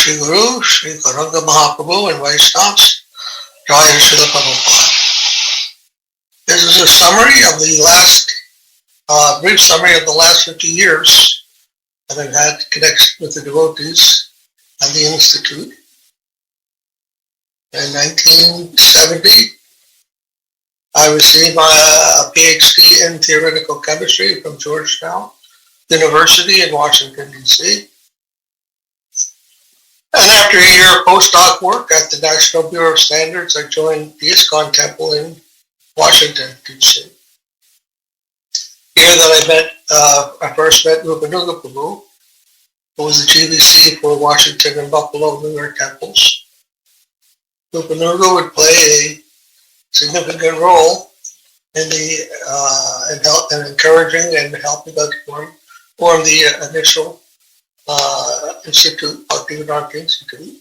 Shri Guru, Shri Gauranga Mahaprabhu and Vaishnavas, Jai Srila Prabhupada. This is a summary of the last, brief summary of the last 50 years that I've had connection with the devotees and the Institute. In 1970, I received a PhD in theoretical chemistry from Georgetown University in Washington, D.C. And after a year of postdoc work at the National Bureau of Standards, I joined the ISKCON Temple in Washington, D.C. Here that I first met Rupanuga Prabhu, who was the GVC for Washington and Buffalo, New York temples. Rupanuga would play a significant role in in encouraging and helping us form the initial institute, Bhaktivedanta Institute.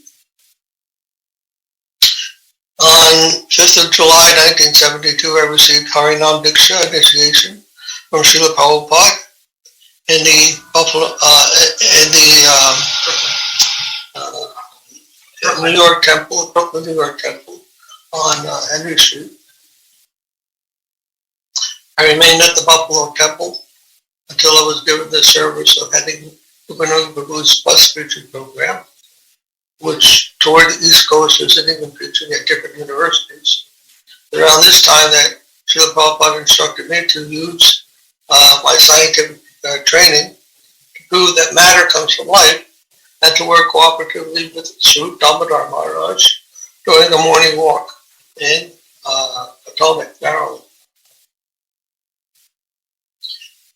On 5th of July 1972, I received Harinam Diksha initiation from Srila Prabhupada in the New York Temple, Brooklyn, New York Temple on Henry Street. I remained at the Buffalo Temple until I was given the service of heading Rupanuga Prabhu's bus preaching program, which toured the East Coast visiting and preaching at different universities. Around this time that Srila Prabhupada instructed me to use my scientific training to prove that matter comes from light and to work cooperatively with Sripad Damodar Maharaj during a morning walk in Potomac, Maryland.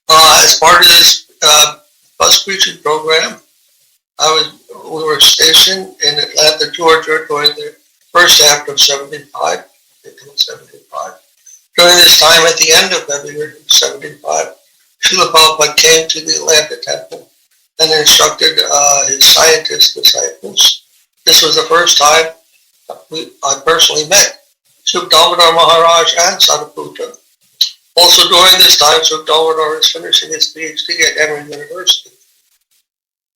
As part of this bus preaching program, we were stationed in Atlanta, Georgia during the first half of 1975. During this time, at the end of February 1975, Srila Prabhupada came to the Atlanta Temple and instructed his scientist disciples. This was the first time I personally met Sripad Damodar Maharaj and Sadhuputta. Also during this time, Sripad Damodar is finishing his PhD at Emory University.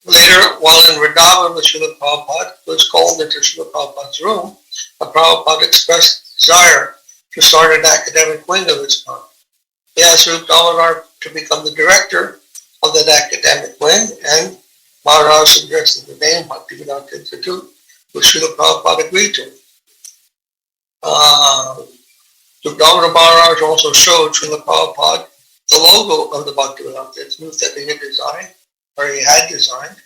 Later, while in Vrindavan with Srila Prabhupada, who was called into Srila Prabhupada's room, Prabhupada expressed desire to start an academic wing of his own. He asked Sripad Damodar to become the director of that academic wing, and Maharaj suggested the name Bhaktivedanta Institute, which Srila Prabhupada agreed to. Sripad Damodar Maharaj also showed Srila Prabhupada the logo of the Bhaktivedanta Institute that he had designed,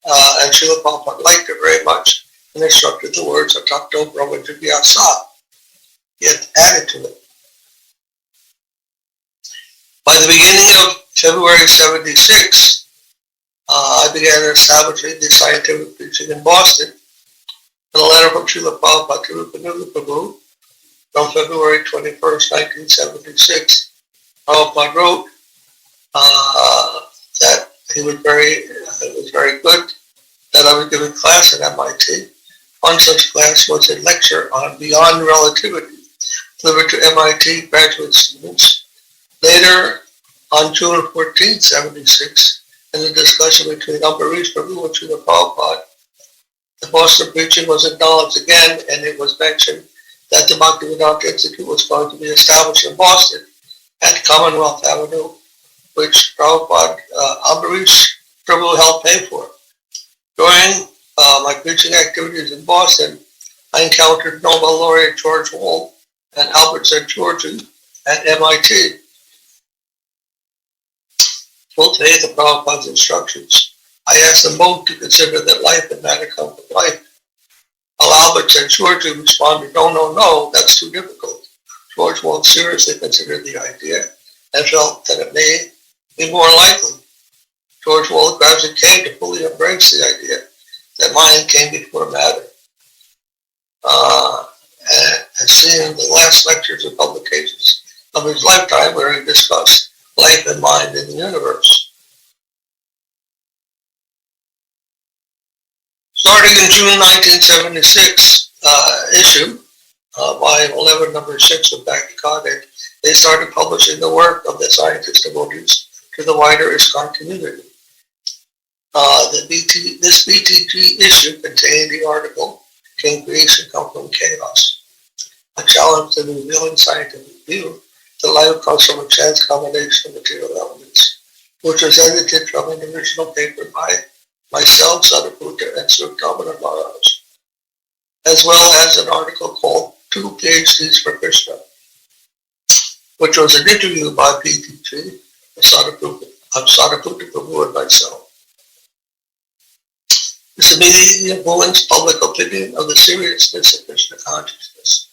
and Srila Prabhupada liked it very much and instructed the words Atakto Brahma Jigyasa. He had added to it. By the beginning of February 1976, I began establishing the scientific preaching in Boston. In a letter from Srila Prabhupada to Rupanuga Prabhu from February 21st, 1976, Prabhupada wrote that it was very good that I was giving class at MIT. One such class was a lecture on beyond relativity delivered to MIT graduate students. Later, on June 14, 1976, in a discussion between Ambarish Prabhu and Srila Prabhupada, the Boston preaching was acknowledged again, and it was mentioned that the Bhaktivedanta Institute was going to be established in Boston at Commonwealth Avenue, which Prabhupada, Ambarish Prabhu helped pay for. During my preaching activities in Boston, I encountered Nobel laureate George Wald and Albert Z. Georgi at MIT. Full faith of Prabhupada's instructions, I asked them both to consider that life and matter come from life. While Albert Z. Georgi responded, no, that's too difficult. George Wald seriously considered the idea and felt that it may be more likely. George Wald gradually came to fully embrace the idea that mind came before matter. As seen in the last lectures and publications of his lifetime where he discussed life and mind in the universe. Starting in June 1976, issue, volume 11, number 6 of Bhakti Madhava, they started publishing the work of the scientist devotees to the wider ISKCON community. This BTG issue contained the article, Can Creation Come from Chaos? A challenge to the revealing scientific view that life comes from a chance combination of material elements, which was edited from an original paper by myself, Sadhguru, and Sripad Maharaj, as well as an article called Two PhDs for Krishna, which was an interview by BTG, Sadhguru Prabhu and myself. This immediately influenced public opinion of the seriousness of Krishna consciousness.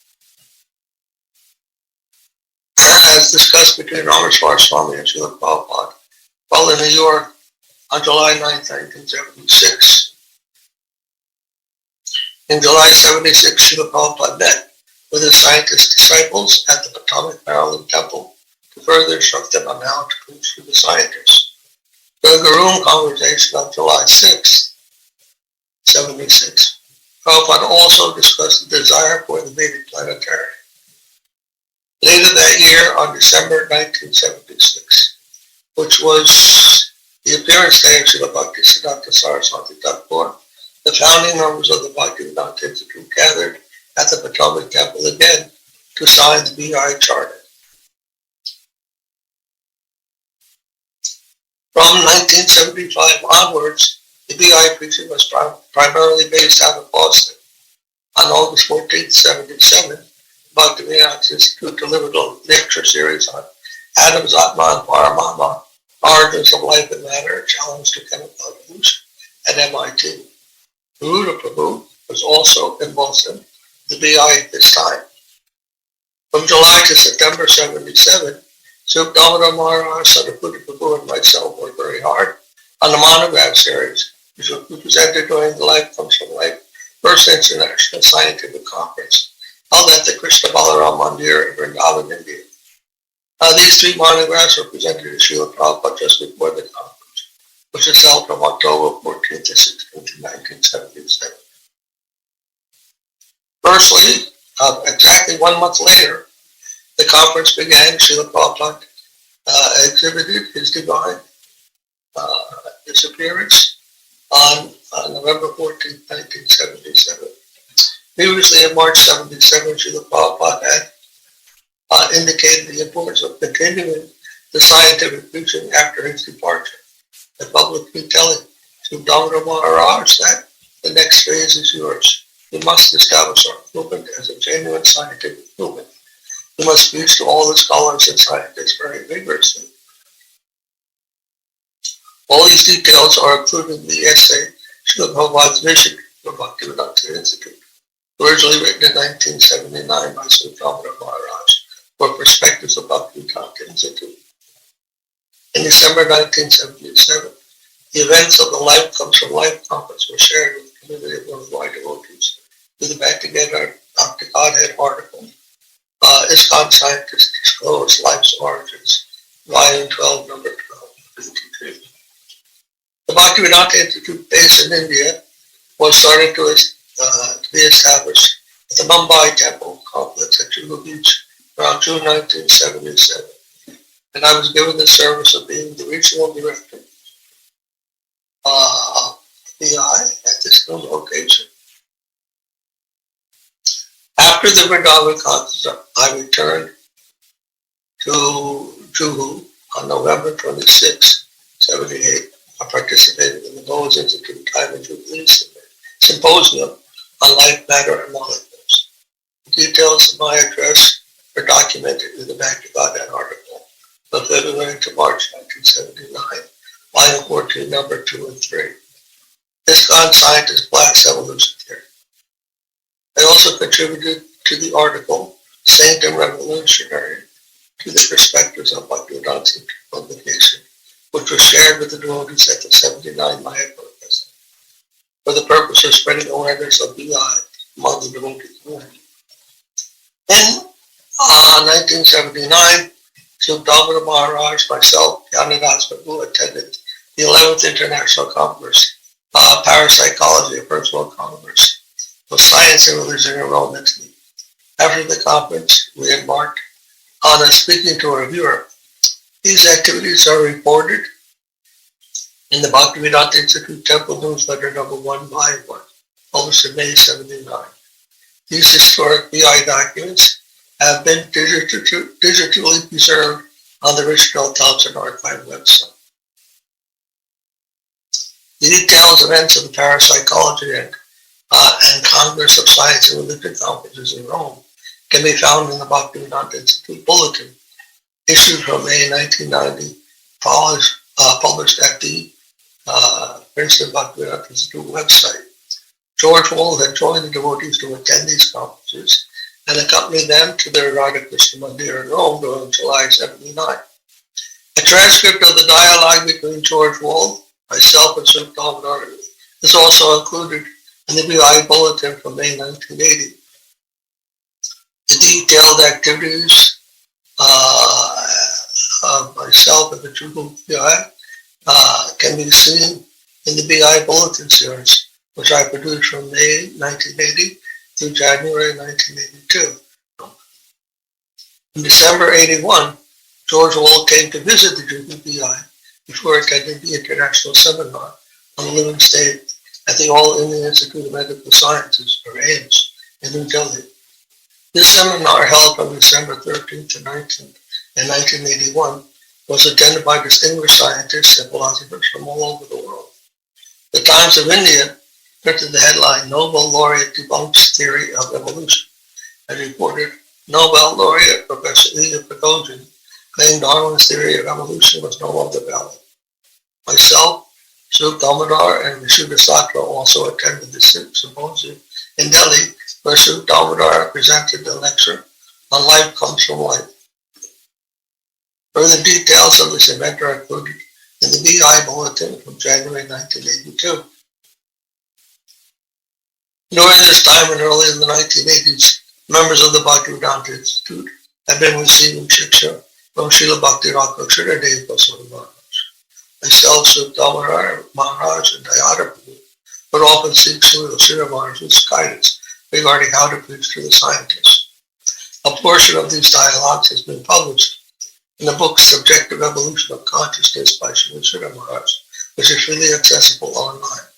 As discussed between Ramaswamy Swami and Srila Prabhupada while in New York on July 9, 1976. In July 76, Srila Prabhupada met with his scientist disciples at the Potomac, Maryland Temple to further instruct them on how to preach to the scientists. During the room conversation on July 6, 76, Prabhupada also discussed the desire for the Vedic planetarium. Later that year, on December 1976, which was the appearance day of Srila Bhaktisiddhanta Saraswati Thakur, the founding members of the Bhaktivedanta Institute gathered at the Potomac Temple again to sign the BI Charter. From 1975 onwards, the BI preaching was primarily based out of Boston. On August 14, 77, Bhaktivedanta Institute delivered a lecture series on Atoms, Atma, and Paramama, Origins of Life and Matter, a Challenge to Chemical Evolution, at MIT. Garuda Prabhu was also in Boston, the BI at this time. From July to September 77, Sripad Maharaj, Sadhguru Prabhu, and myself worked very hard on the monograph series, which was presented during the Life Comes from Life First International Scientific Conference, held at the Krishna Balaram Mandir in Vrindavan, India. These three monographs were presented to Srila Prabhupada just before the conference, which was held from October 14th to 16th, 1977. Firstly, exactly 1 month later, the conference began. Srila Prabhupada exhibited his divine disappearance on November 14, 1977. Previously, in March 77, Srila Prabhupada had indicated the importance of continuing the scientific preaching after his departure, and publicly telling Sripad Maharaj that the next phase is yours. You must establish our movement as a genuine scientific movement. You must preach to all the scholars and scientists very vigorously. All these details are included in the essay, Srila Prabhupada's Vision for Bhaktivedanta Institute, originally written in 1979 by Sripad Maharaj for Perspectives of Bhaktivedanta Institute. In December 1977, the events of the Life Comes from Life conference were shared with the community of worldwide devotees with the Bhaktivedanta Dr. Godhead article, ISKCON Scientists Disclose Life's Origins, Volume 12, Number 12, 53. The Bhaktivedanta Institute, based in India, was started to be established at the Mumbai Temple complex at Juhu Beach around June 1977, and I was given the service of being the regional director of BI at this new location. After the Vrindavan concert, I returned to Juhu on November 26, 78. I participated in the Bose Institute Time and Jubilee Symposium on Life, Matter, and Molecules. The details of my address are documented in the Bhaktivedanta article of February to March 1979, Volume 14, Number 2 and 3. ISKCON Scientists Blast Evolution Theory. I also contributed to the article, Saint and Revolutionary, to the Perspectives of Bhaktivedanta publication, which was shared with the devotees at the 79 Mayapur Festival, for the purpose of spreading awareness of BI among the devotee community. In 1979, Sripad Maharaj, myself, Jnanadas Prabhu attended the 11th International Congress, Parapsychology of Personal Congress, of Science and Religion in Rome, Italy. After the conference, we embarked on a speaking tour of Europe. These activities are reported in the Bhaktivedanta Institute Temple Newsletter number 1 by 1, published in May 79. These historic BI documents have been digitally preserved on the Richard Thompson Archive website. The detailed events of the Parapsychology and Congress of Science and Religion conferences in Rome can be found in the Bhaktivedanta Institute Bulletin, issued from May 1990, published at the Princeton Bhaktivedanta Institute website. George Wald had joined the devotees to attend these conferences and accompanied them to their Radha Krishna Mandir in Rome during July 79. A transcript of the dialogue between George Wald, myself, and Sripad Damodar is also included in the BI Bulletin from May 1980. The detailed activities of myself and the True BI can be seen in the BI Bulletin series, which I produced from May 1980 through January 1982. In December 81, George Wald came to visit the BI before attending the International Seminar on the Living State at the All Indian Institute of Medical Sciences, or AIMS, in New Delhi. This seminar, held from December 13th to 19th in 1981, was attended by distinguished scientists and philosophers from all over the world. The Times of India printed the headline, "Nobel Laureate Debunks Theory of Evolution," and reported Nobel Laureate Professor Ilya Prigogine claimed Darwin's theory of evolution was no longer valid. Myself, Sripad Damodar, and Vishuddha Sakra also attended the symposium in Delhi, where Sripad Damodar presented the lecture on Life Comes from Life. Further details of this event are included in the BI Bulletin from January 1982. During this time and early in the 1980s, members of the Bhaktivedanta Institute had been receiving shiksha from Srila Bhakti Rakshara Goswami Maharaj. Myself, Sripad Damodar Maharaj, and Dayada Prabhu would often seek Srila Maharaj's guidance regarding how to preach to the scientists. A portion of these dialogues has been published in the book Subjective Evolution of Consciousness by Srila Maharaj, which is freely accessible online.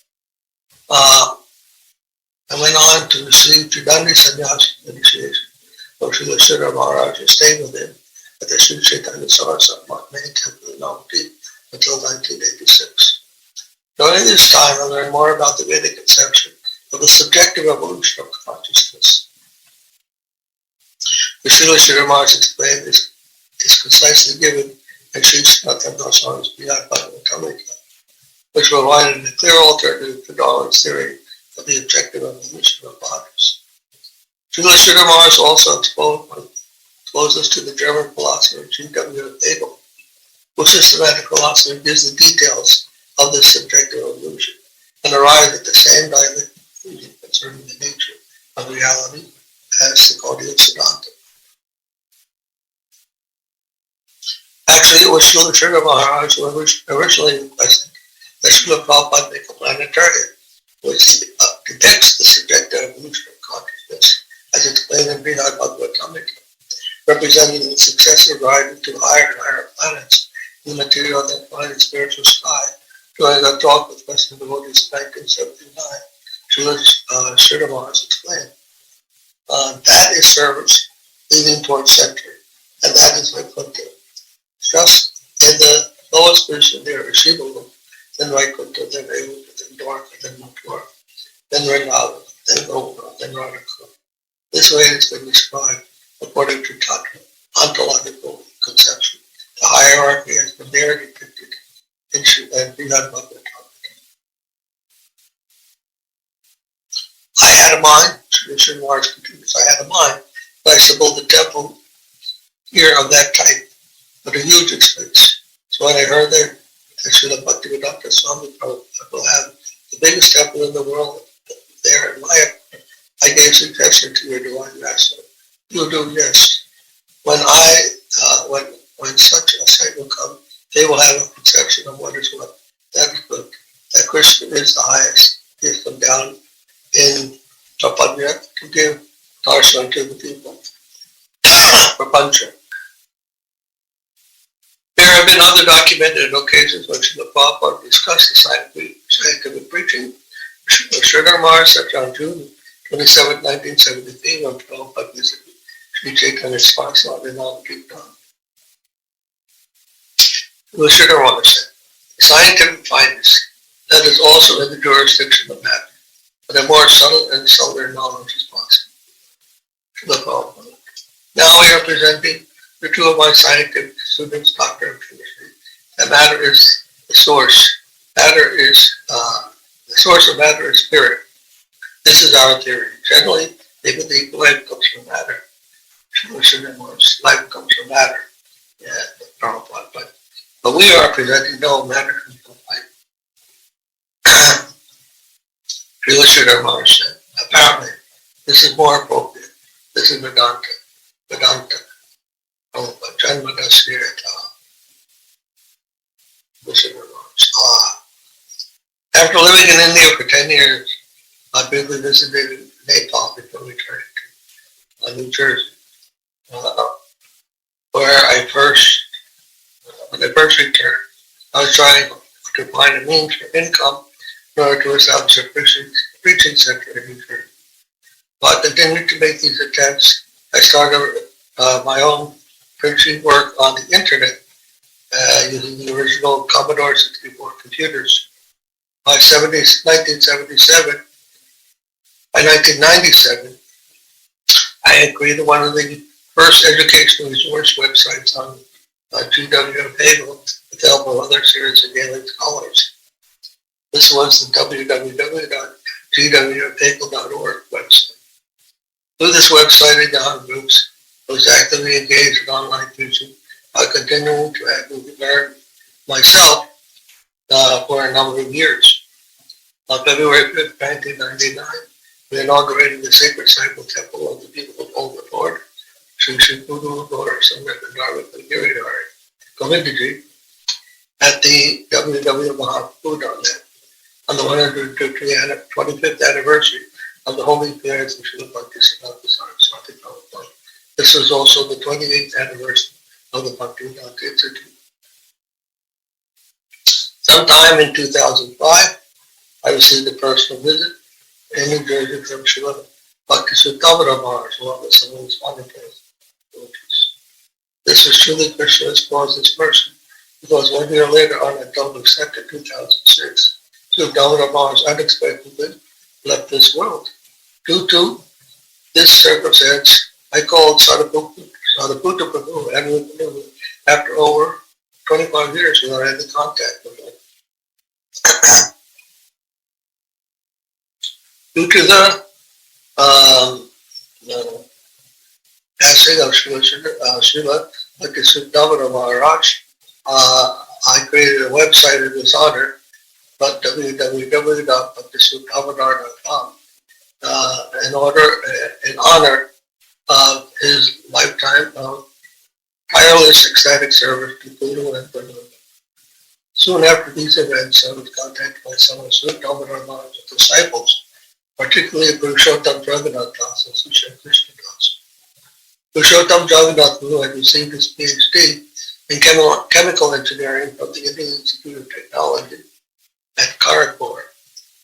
I went on to receive Tridandi Sannyasa initiation from Srila Maharaj and stayed with him at the Sri Chaitanya Saraswati main temple in Navadvip until 1986. During this time, I learned more about the Vedic conception of the subjective evolution of consciousness. The Srila Maharaj explained is concisely given in Sri Srila Goswami's Bhakti Madhava Puri, which provided a clear alternative to Darwin's theory of the objective evolution of bodies. Srila Maharaj also exposes to the German philosopher G.W. Hegel, whose systematic philosophy gives the details of this subjective evolution and arrives at the same dialectic conclusion concerning the nature of reality as the Gaudiya Siddhanta. Actually, it was Srila Maharaj who originally requested that Srila Prabhupada make a planetarium which depicts the subjective evolution of consciousness as explained in Srimad Bhagavatam, representing the successive rising to higher and higher planets in the material and planet spiritual sky. During a talk with Western devotees in 1979, Srila Maharaj explained, that is service leading towards center, and that is Vaikuntha. Just in the lowest position there is Shivalok, then Vaikuntha, then Vaikuntha, then Dwarka, then Mathura, then Vrindavan, then Gokulam, then Radhakund. This way it's been described according to Tantra, ontological conception. The hierarchy has been there depicted in Srimad Bhagavatam. I had a mind, Sri Maharaj continues, I had a mind, but I should build a temple here of that type, with a huge expense. So when I heard that Srila Bhaktivedanta Swami Prabhupada will have the biggest temple in the world there in Maya, I gave suggestion to your Divine Master. You do this. When such a site will come, they will have a conception of what is what. That is good. That Krishna is the highest. He has come down in Prapanya to give darshan to the people. Prapancha. There have been other documented occasions when Srila Prabhupada discussed the scientific preaching of Sridhar Maharaj, such on June 27, 1973, when Prabhupada visited Sri Chaitanya's sponsor in Kirtan. Sridhar Maharaj said, the scientific findings, that is also in the jurisdiction of matter, but a more subtle and subtler knowledge is possible. Srila Prabhupada. Now we are presenting the two of my scientific students, Doctor of Chemistry, that matter is the source. Matter is, the source of matter is spirit. This is our theory. Generally, they believe life comes from matter. Life comes from matter. Yeah, Prabhupada. But we are presenting no matter comes from life. Srila Sridhar Maharaj said, apparently, this is more appropriate. This is Vedanta. Vedanta. After living in India for 10 years, I briefly visited Nepal before returning to New Jersey, where when I first returned, I was trying to find a means for income in order to establish a preaching center in New Jersey. But I continued to make these attempts. I started my own preaching work on the internet using the original Commodore 64 computers. By 1997, by 1997, I had created one of the first educational resource websites on GW Hegel with the help of other series of Gaelic scholars. This was the www.gwhegel.org website. Through this website and Yahoo groups, I was actively engaged in online teaching by continuing to actively learn myself for a number of years. On February 5th, 1999, we inaugurated the sacred cycle temple of the people of Holy Lord, Sri Sripad Govindiji, at the www.mahavapuri.net on the 125th anniversary of the holy appearance of Srila Bhaktivedanta Saraswati Prabhupada. This was also the 28th anniversary of the Bhaktivedanta Institute. Sometime in 2005, I received a personal visit in New Jersey from Srila Bhaktivedanta Maharaj, along with some of his wonderful devotees. This was truly Krishna's causeless mercy, because 1 year later, on October 2nd, 2006, Srila Maharaj unexpectedly left this world. Due to this circumstance, I called Sadhaputta Prabhu and Rupa after over 25 years without any contact with him. Due to the passing of Srila Bhaktivedanta Maharaj, I created a website in his honor, www.bhaktivedanta.com, in honor of his lifetime of tireless ecstatic service to Guru and Buddha. Soon after these events, I was contacted by some of Srila Maharaj's disciples, particularly Purushottam Jagannath Das and Sushan Krishna Das. Purushottam Jagannath, who had received his PhD in chemical engineering from the Indian Institute of Technology at Kharagpur,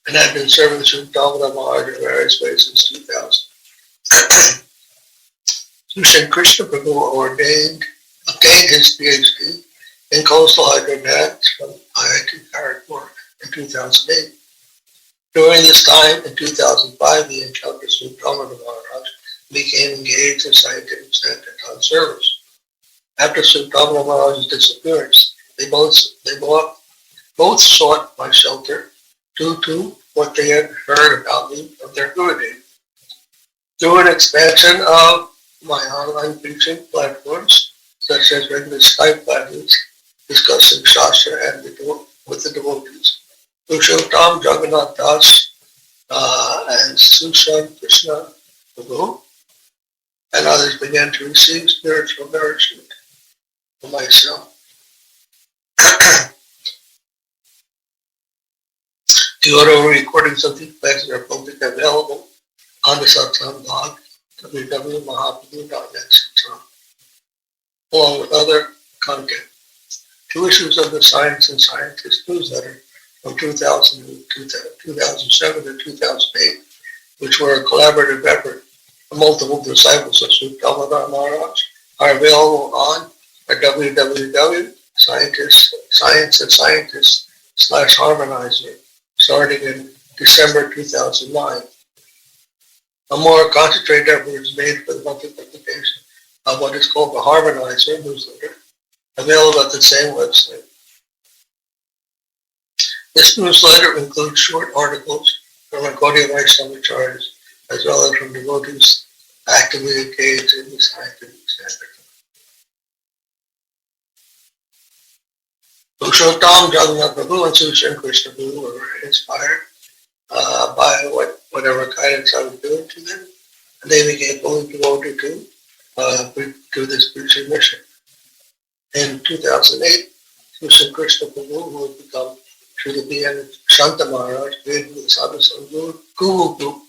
and had been serving Srila Maharaj in various ways since 2000. Sushan Krishna Prabhu obtained his PhD in coastal hydrodynamics from IIT Kharagpur in 2008. During this time, in 2005, he encountered Srila Maharaj and became engaged in scientific Santathan service. After Srila Maharaj's disappearance, they both sought my shelter due to what they had heard about me from their Gurudev. Through an expansion of my online preaching platforms, such as regular Skype classes discussing Shastra and with the devotees, Purushottam Jagannath Das and Sushan Krishna Prabhu and others began to receive spiritual nourishment for myself. The audio recordings of these classes are publicly available on the Satsang blog, www.mahavapuri.net, along with other content. 2 issues of the Science and Scientist newsletter from 2007 to 2008, which were a collaborative effort of multiple disciples of Sripad Maharaj, are available on our www.scienceandscientist/harmonizer, starting in December 2009. A more concentrated effort is made for the monthly publication of what is called the Harmonizer newsletter, available at the same website. This newsletter includes short articles from Gaudiya Vaishnava acharyas, as well as from devotees actively engaged in the scientific standard. Purushottam, Jagannath Prabhu, and Sri Krishna Prabhu were very inspired by whatever guidance I was doing to them, and they became fully devoted to this preaching mission. In 2008, Sri Krishna Prabhu, who had become Srila and Shanta Maharaj, created the Sadhu Guru Group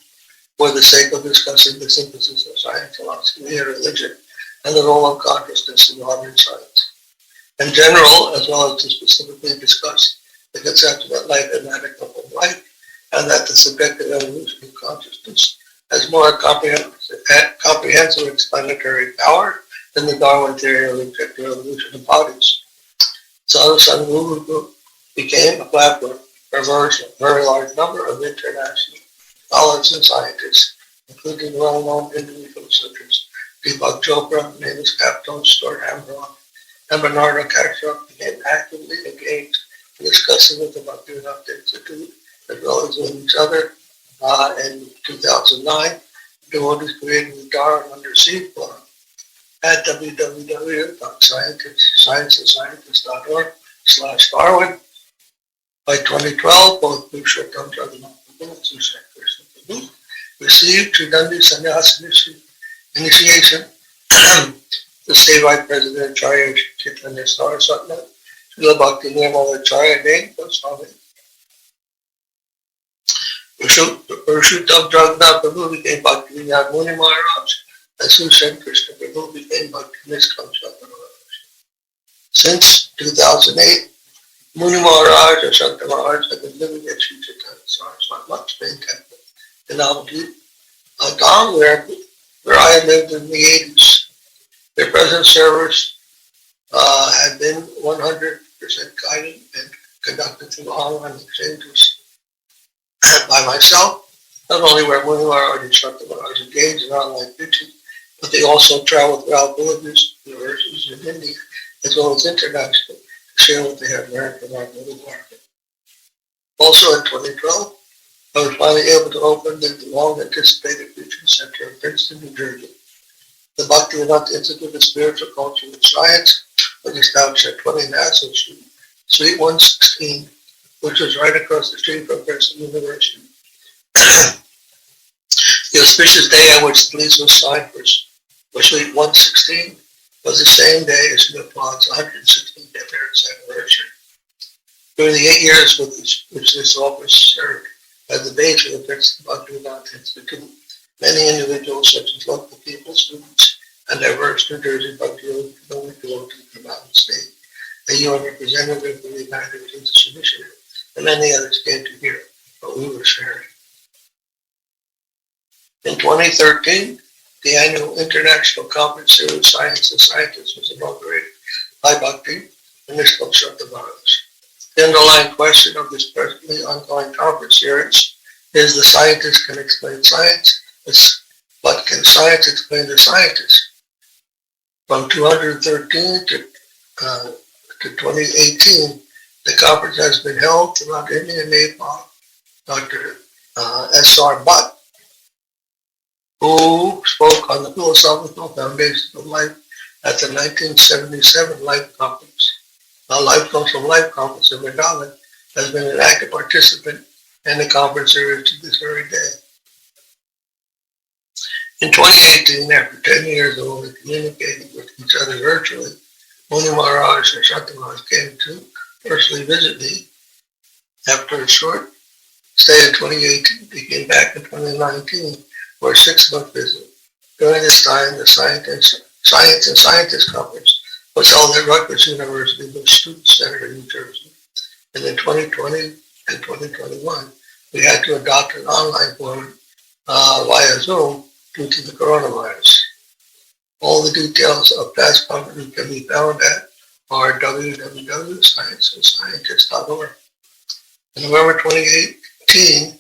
for the sake of discussing the synthesis of science, philosophy, and religion, and the role of consciousness in modern science. In general, as well as to specifically discuss the concept of life and matter of life, and that the subjective evolution of consciousness has more comprehensive explanatory power than the Darwin theory of objective evolution of bodies. Sadhu Guru Group became a platform for a very large number of international scholars and scientists, including well-known individuals such as Deepak Chopra, Mavis Capstone, Stuart Hammerlock, and Bernardo Kashraf became actively engaged in discussing with the Bhaktivedanta Institute, as well as with each other. In 2009, devotees created the Darwin Under Siege blog at www.scienceandscientist.org/Darwin. By 2012, both Purushottam Jagannath Prabhu and Sri Krishna Prabhu received Tridandi Sannyas initiation. The statewide president Acharya Chaitanya Saraswati, Srila Bhakti Nirmala Acharya Dane Goswami. Purushottam Jagannath Prabhu became Bhaktivedanta Muni Maharaj, and Sri Krishna Prabhu became Bhakti Niskam Maharaj. Since 2008, Muni Maharaj and Shanta Maharaj have been living at Sri Chaitanya Saraswati Main Temple in Navadvip, a town where I had lived in the 80s. Their present service had been 100% guided and conducted through online exchanges by myself. Not only were Muni Maharaj and Shanta Maharaj engaged in online preaching, but they also traveled throughout villages, universities in India, as well as internationally, to share what they had learned from our Guru Bharata. Also in 2012, I was finally able to open the long-anticipated preaching center in Princeton, New Jersey. The Bhaktivedanta Institute of Spiritual Culture and Science was established at 20 Nassau Street, Suite 116, which was right across the street from Princeton University. The auspicious day on which the lease was signed for Suite 116 was the same day as Sripad's 116th anniversary. During the 8 years which this office served as the base of the Princeton Bhaktivedanta Institute, many individuals such as local people, students, and diverse New Jersey Bhaktivedanta devotees from out of state, a UN representative from the United States Initiative, and many others came to hear what we were sharing. In 2013, the annual International Conference Series Science and Scientists was inaugurated by Bhakti and Niskam Maharaj. The underlying question of this presently ongoing conference series is: the scientist can explain science, but can science explain the scientist? From 2013 to 2018, the conference has been held throughout India and Nepal. Dr. S.R. Bhatt, who spoke on the philosophical foundations of life at the 1977 Life Conference. Life Comes from Life Conference in Vrindavan, has been an active participant in the conference series to this very day. In 2018, after 10 years of only communicating with each other virtually, Muni Maharaj and Shanta Maharaj came to personally visit me. After a short stay in 2018, they came back in 2019 for a 6-month visit. During this time, the Science and Scientist Conference was held at Rutgers University, the Student Center in New Jersey. And in 2020 and 2021, we had to adopt an online format via Zoom due to the coronavirus. All the details of past conferences can be found at our www.scienceandscientists.org. In November 2018,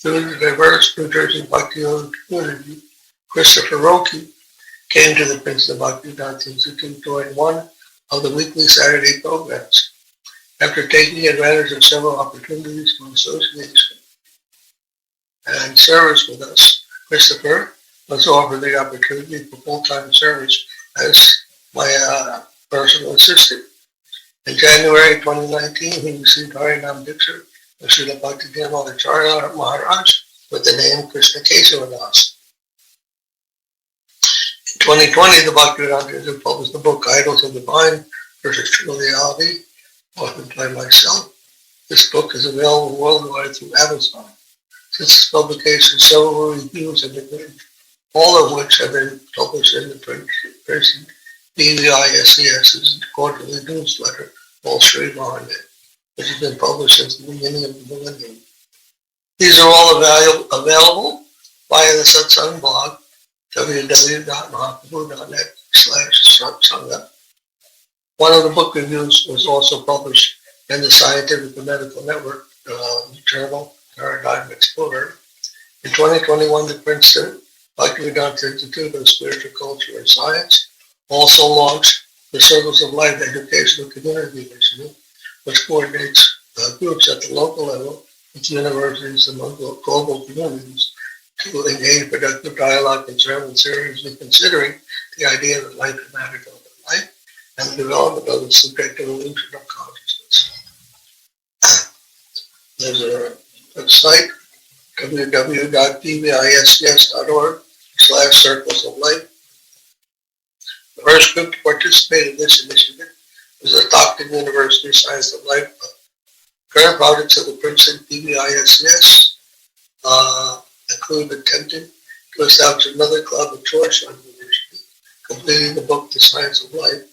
through the diverse New Jersey Bhaktivedanta community, Christopher Roki came to the Princeton Bhaktivedanta Institute to join one of the weekly Saturday programs. After taking advantage of several opportunities for association and service with us, Christopher was offered the opportunity for full-time service as my personal assistant. In January 2019, he received Harinam Diksha of Srila Bhaktivedanta Maharaja with the name Krishna Kesavandas. In 2020, the Bhaktivedanta Institute published the book Idols of Divine versus True Reality, authored by myself. This book is available worldwide through Amazon. Since its publication, several reviews have been written, all of which have been published in the Princeton BVISES's quarterly newsletter called Sripad, which has been published since the beginning of the millennium. These are all available via the Satsang blog, www.mahaprabhu.net/satsanga. One of the book reviews was also published in the Scientific and Medical Network journal, Paradigm Explorer. In 2021, the Princeton Bhaktivedanta Institute of Spiritual Culture and Science also launched the Circles of Life Educational Community Initiative, which coordinates groups at the local level with universities and global communities to engage productive dialogue concerning seriously considering the idea that life is magical life and the development of the subjective illusion of consciousness. There's a website, www.pviscs.org/Circles of Life. The first group to participate in this initiative was the Stockton University Science of Life Club. Current projects of the Princeton PBISCS include attempting to establish another club at Georgetown University, completing the book The Science of Life,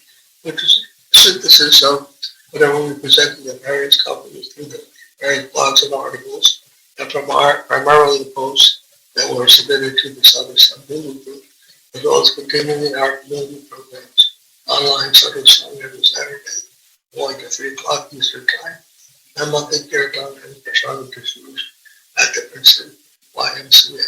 which is a synthesis of whatever we presented at various companies through the various blogs and articles, and primarily the posts that were submitted to the Southern Sun Movement Group, as well as continuing our community programs, online Sunday song every Saturday, 1 to 3 o'clock Eastern Time, and monthly kirtan and prasad distribution at the Princeton YMCA.